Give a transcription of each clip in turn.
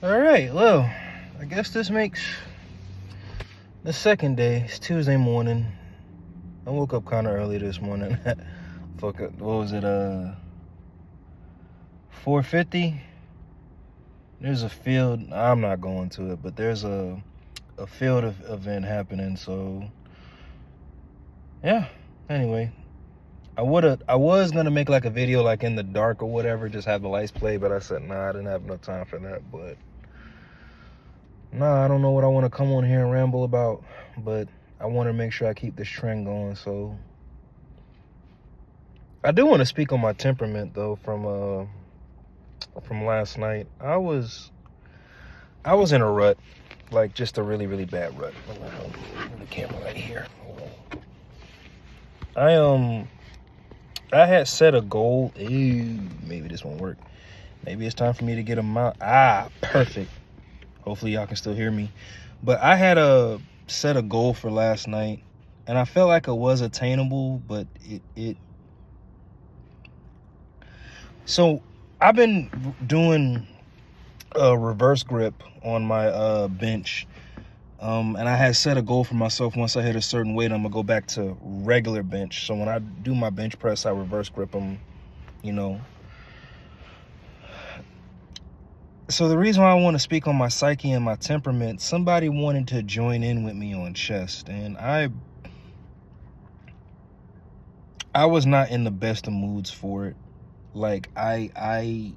All right, well, I guess this makes the second day. It's Tuesday morning. I woke up kind of early this morning. Fuck it, what was it, 4:50? There's a field, I'm not going to it, but there's a field event happening, so, yeah, anyway. I was gonna make like a video like in the dark or whatever, just have the lights play, but I said, nah, I didn't have enough time for that, but nah, I don't know what I want to come on here and ramble about, but I want to make sure I keep this trend going. So I do want to speak on my temperament though from last night. I was in a rut, like just a really really bad rut. The camera right here. I had set a goal. Ew, maybe this won't work. Maybe it's time for me to get a mount. Perfect. Hopefully y'all can still hear me. But I had set a goal for last night, and I felt like it was attainable, but so I've been doing a reverse grip on my bench, and I had set a goal for myself. Once I hit a certain weight, I'm gonna go back to regular bench. So when I do my bench press, I reverse grip them, you know. So the reason why I want to speak on my psyche and my temperament, somebody wanted to join in with me on chest, and I was not in the best of moods for it. Like I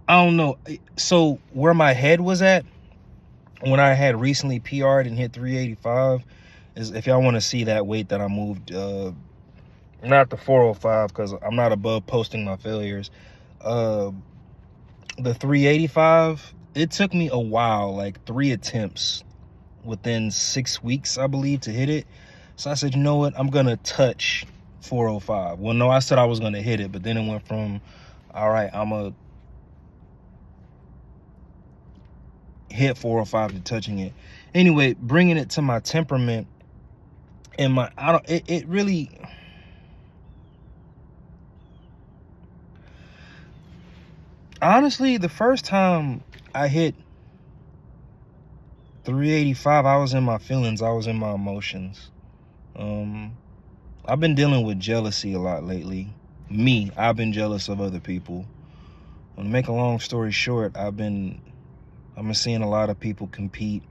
don't know. So where my head was at when I had recently PR'd and hit 385 is, if y'all want to see that weight that I moved, not the 405 because I'm not above posting my failures. The 385, it took me a while, like 3 attempts within 6 weeks, I believe, to hit it. So I said, you know what, I'm gonna touch 405. Well, no, I said I was gonna hit it, but then it went from, all right, I'm gonna hit 405 to touching it. Anyway, bringing it to my temperament and my, it really, honestly, the first time I hit 385, I was in my feelings, I was in my emotions. I've been dealing with jealousy a lot lately. I've been jealous of other people. To make a long story short, I've been seeing a lot of people compete,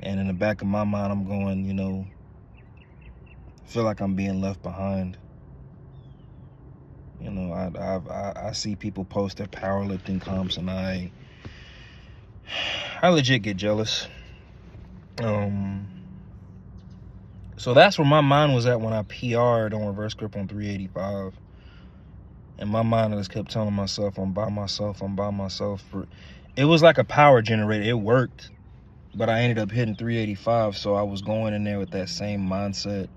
and in the back of my mind, I'm going, you know, I feel like I'm being left behind. You know, I see people post their powerlifting comps, and I legit get jealous. So that's where my mind was at when I PR'd on reverse grip on 385. And my mind just kept telling myself, I'm by myself. It was like a power generator. It worked, but I ended up hitting 385. So I was going in there with that same mindset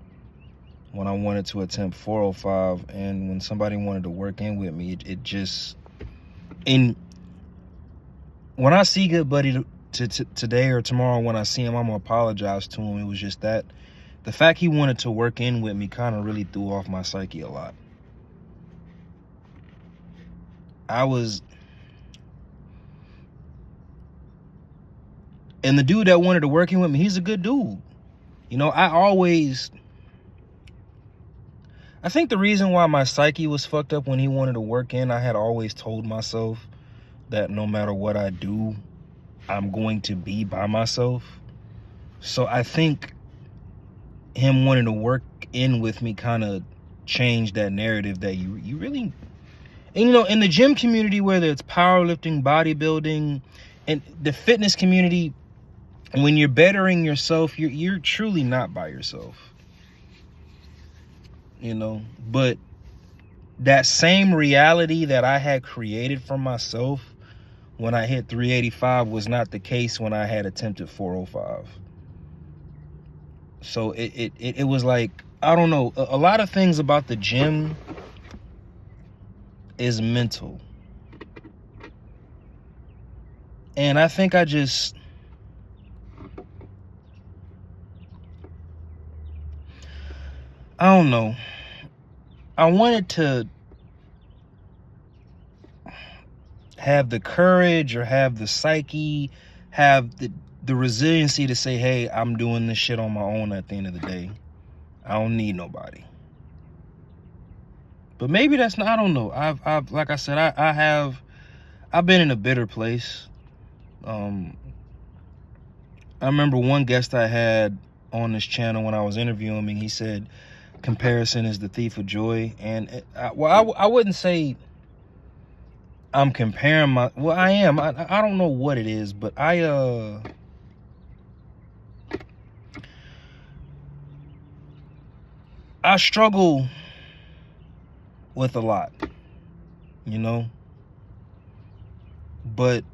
when I wanted to attempt 405. And when somebody wanted to work in with me, it just, and when I see Good Buddy today or tomorrow, when I see him, I'm gonna apologize to him. It was just that the fact he wanted to work in with me kind of really threw off my psyche a lot. And the dude that wanted to work in with me, he's a good dude. You know, I think the reason why my psyche was fucked up when he wanted to work in, I had always told myself that no matter what I do, I'm going to be by myself. So I think him wanting to work in with me kind of changed that narrative that you really, and you know, in the gym community, whether it's powerlifting, bodybuilding, and the fitness community, when you're bettering yourself, you're truly not by yourself. You know, but that same reality that I had created for myself when I hit 385 was not the case when I had attempted 405. So it was like, I don't know, a lot of things about the gym is mental. And I think I don't know. I wanted to, have the courage or have the psyche, have the resiliency to say, hey, I'm doing this shit on my own at the end of the day. I don't need nobody. But maybe that's not, I don't know. I've like I said, I've been in a bitter place. I remember one guest I had on this channel when I was interviewing him, he said comparison is the thief of joy. And I wouldn't say I'm comparing I am. I don't know what it is, but I struggle with a lot, you know, but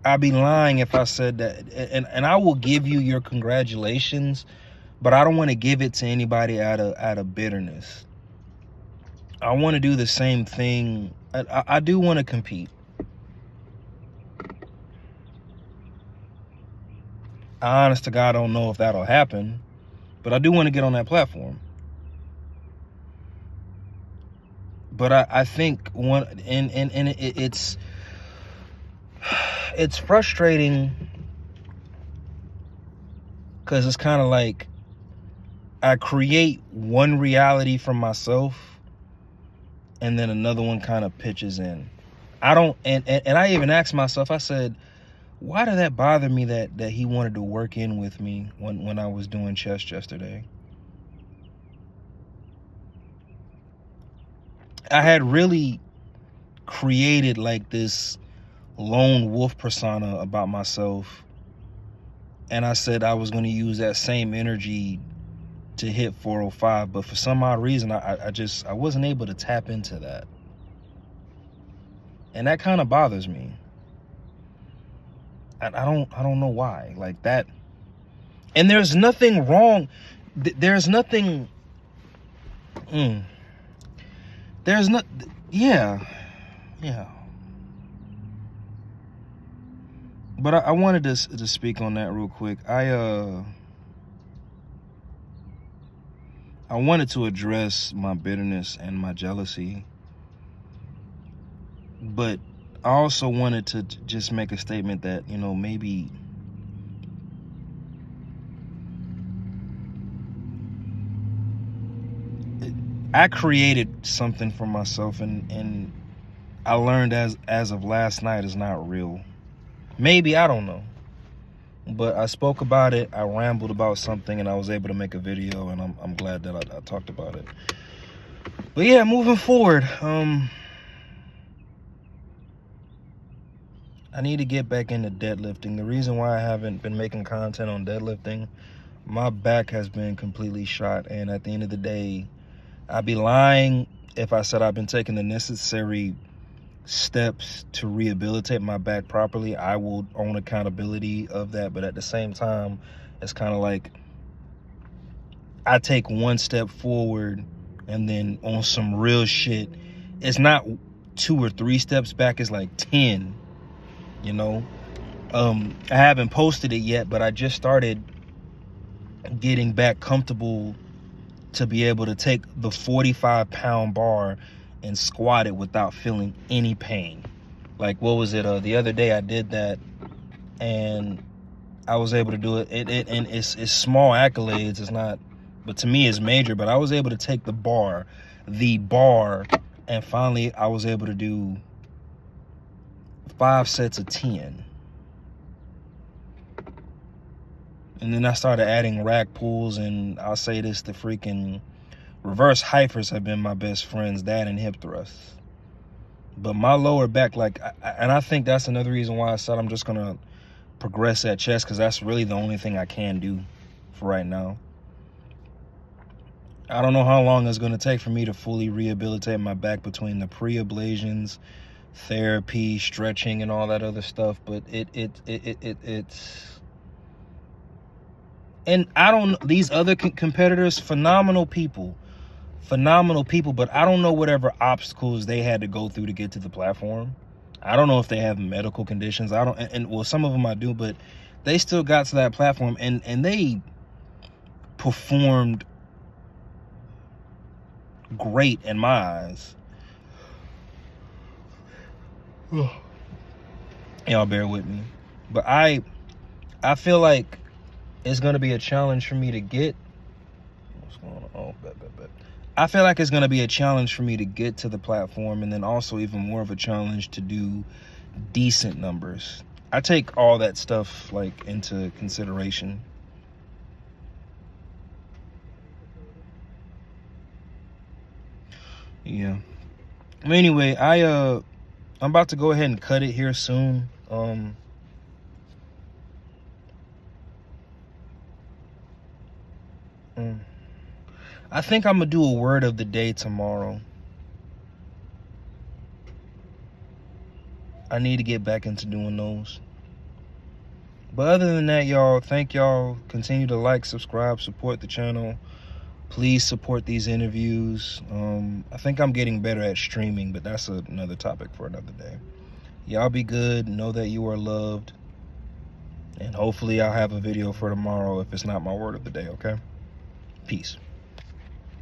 I'd be lying if I said that, and I will give you your congratulations, but I don't want to give it to anybody out of bitterness. I want to do the same thing. I do want to compete. I honest to God don't know if that'll happen, but I do want to get on that platform. But I think it's frustrating because it's kind of like I create one reality for myself and then another one kind of pitches in. I don't, and I even asked myself, I said, why did that bother me that he wanted to work in with me when I was doing chess yesterday? I had really created like this lone wolf persona about myself, and I said I was going to use that same energy to hit 405, but for some odd reason I wasn't able to tap into that, and that kind of bothers me. I don't know why, like that. And there's nothing wrong. There's nothing. There's not. Yeah. But I wanted to speak on that real quick. I wanted to address my bitterness and my jealousy, but I also wanted to just make a statement that, you know, maybe I created something for myself, and I learned as of last night is not real. Maybe, I don't know. But I spoke about it, I rambled about something, and I was able to make a video, and I'm glad that I talked about it. But yeah, moving forward, I need to get back into deadlifting. The reason why I haven't been making content on deadlifting, my back has been completely shot, and at the end of the day, I'd be lying if I said I've been taking the necessary steps to rehabilitate my back properly. I will own accountability of that, but at the same time, it's kind of like I take one step forward and then on some real shit, it's not 2 or 3 steps back, it's like 10, you know. I haven't posted it yet, but I just started getting back comfortable to be able to take the 45-pound bar and squat it without feeling any pain. Like, what was it? The other day I did that, and I was able to do it. And it's small accolades. It's not, but to me it's major. But I was able to take the bar, and finally I was able to do 5 sets of 10. And then I started adding rack pulls, and I'll say this, the freaking reverse hyphers have been my best friends, that and hip thrusts. But my lower back, like, and I think that's another reason why I said I'm just gonna progress at chest, because that's really the only thing I can do for right now. I don't know how long it's gonna take for me to fully rehabilitate my back between the pre-ablations, therapy, stretching, and all that other stuff, but it's and I don't, these other competitors, phenomenal people, but I don't know whatever obstacles they had to go through to get to the platform. I don't know if they have medical conditions. I don't, and well, some of them I do, but they still got to that platform, and they performed great in my eyes. Y'all bear with me. But I feel like it's gonna be a challenge for me to get. What's going on? Oh, bet. I feel like it's gonna be a challenge for me to get to the platform, and then also even more of a challenge to do decent numbers. I take all that stuff like into consideration. Yeah. But anyway, I'm about to go ahead and cut it here soon. I think I'm gonna do a word of the day tomorrow. I need to get back into doing those. But other than that, y'all, thank y'all. Continue to like, subscribe, support the channel. Please support these interviews. I think I'm getting better at streaming, but that's another topic for another day. Y'all be good. Know that you are loved. And hopefully I'll have a video for tomorrow if it's not my word of the day, okay? Peace.